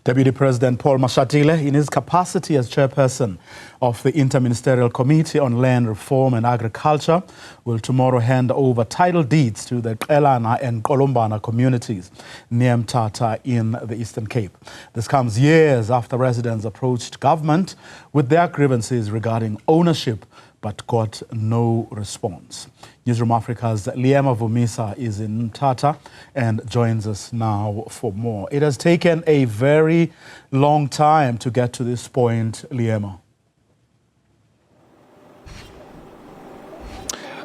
Deputy President Paul Mashatile, in his capacity as chairperson of the Inter-Ministerial Committee on Land Reform and Agriculture, will tomorrow hand over title deeds to the Qelana and Qolombana communities near Mthatha in the Eastern Cape. This comes years after residents approached government with their grievances regarding ownership but got no response. Newzroom Afrika's Liyema Vumisa is in Mthatha and joins us now for more. It has taken a very long time to get to this point, Liyema.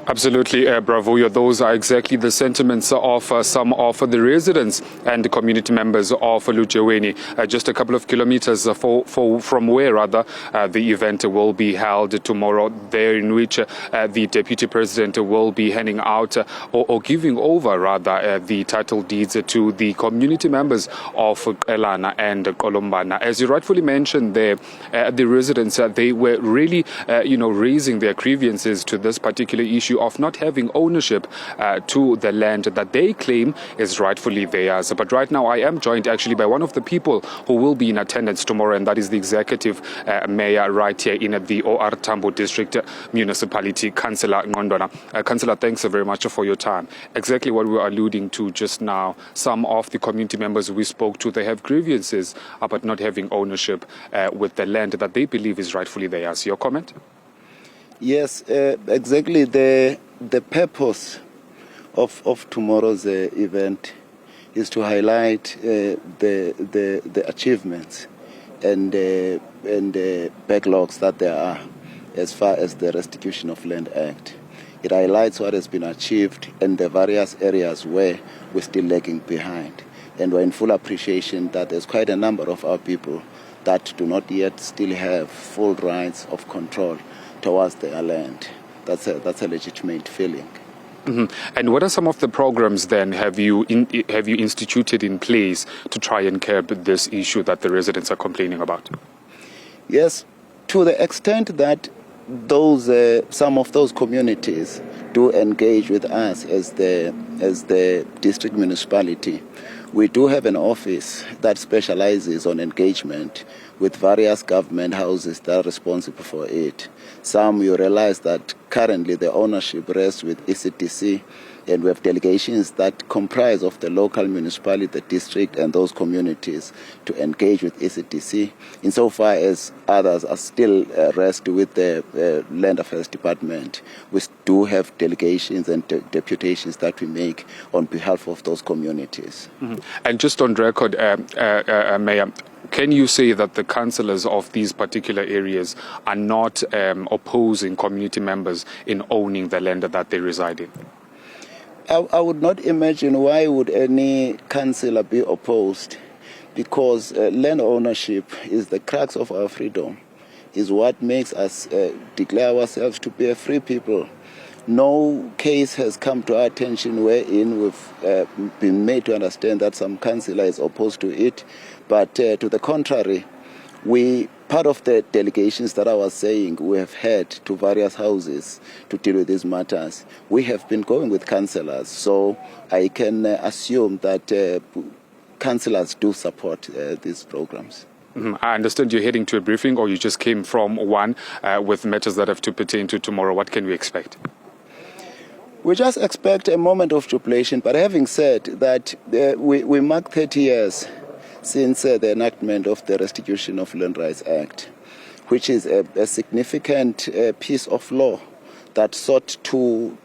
Absolutely, Bravo. Those are exactly the sentiments of some of the residents and the community members of Lutjeweni, just a couple of kilometers from where the event will be held tomorrow, there in which the Deputy President will be handing out or giving over the title deeds to the community members of Qelana and Qolombana. As you rightfully mentioned there, the residents, they were really, raising their grievances to this particular issue of not having ownership to the land that they claim is rightfully theirs. But right now I am joined actually by one of the people who will be in attendance tomorrow, and that is the executive mayor right here in the OR Tambo District Municipality, Councillor Qolombana. Councillor, thanks very much for your time. Exactly what we were alluding to just now, some of the community members we spoke to, they have grievances about not having ownership with the land that they believe is rightfully theirs. Your comment? Yes, exactly. The purpose of tomorrow's event is to highlight the achievements and the backlogs that there are as far as the Restitution of Land Act. It highlights what has been achieved in the various areas where we're still lagging behind. And we're in full appreciation that there's quite a number of our people that do not yet still have full rights of control towards their land. That's a legitimate feeling. Mm-hmm. And what are some of the programs then have you instituted in place to try and curb this issue that the residents are complaining about? Yes, to the extent that some of those communities do engage with us as the district municipality. We do have an office that specializes on engagement with various government houses that are responsible for it. Some, you realize that currently the ownership rests with ECDC, and we have delegations that comprise of the local municipality, the district, and those communities to engage with ECDC. Insofar as others are still rest with the Land Affairs Department, we do have delegations and deputations that we make on behalf of those communities. Mm-hmm. And just on record, Mayor, can you say that the councillors of these particular areas are not opposing community members in owning the land that they reside in? I would not imagine why would any councillor be opposed, because land ownership is the crux of our freedom, is what makes us declare ourselves to be a free people. No case has come to our attention wherein we've been made to understand that some councillor is opposed to it, but to the contrary, part of the delegations that I was saying we have had to various houses to deal with these matters, we have been going with councillors, so I can assume that councillors do support these programs. Mm-hmm. I understand you're heading to a briefing, or you just came from one with matters that have to pertain to tomorrow. What can we expect? We just expect a moment of jubilation, but having said that, we mark 30 years since the enactment of the Restitution of Land Rights Act, which is a significant piece of law that sought to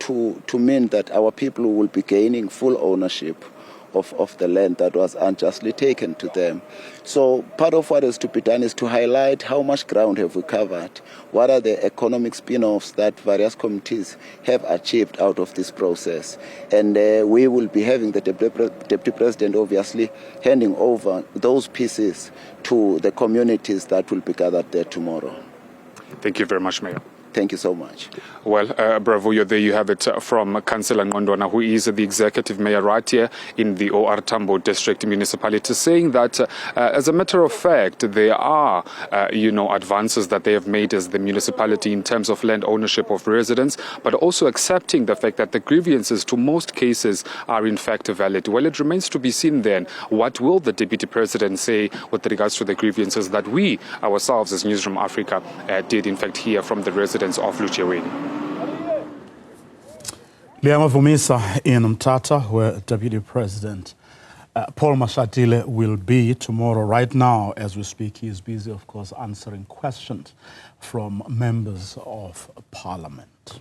mean that our people will be gaining full ownership of the land that was unjustly taken to them. So part of what is to be done is to highlight how much ground have we covered, what are the economic spin-offs that various communities have achieved out of this process. And we will be having the Deputy President obviously handing over those pieces to the communities that will be gathered there tomorrow. Thank you very much, Mayor. Thank you so much. Well, bravo, there you have it from Councillor Ngondwana, who is the executive mayor right here in the OR Tambo District Municipality, saying that as a matter of fact, there are, advances that they have made as the municipality in terms of land ownership of residents, but also accepting the fact that the grievances to most cases are in fact valid. Well, it remains to be seen then, what will the Deputy President say with regards to the grievances that we ourselves as Newzroom Afrika did in fact hear from the residents of Liyema. Liyema Vumisa in Mthatha, where Deputy President Paul Mashatile will be tomorrow. Right now, as we speak, he is busy, of course, answering questions from members of Parliament.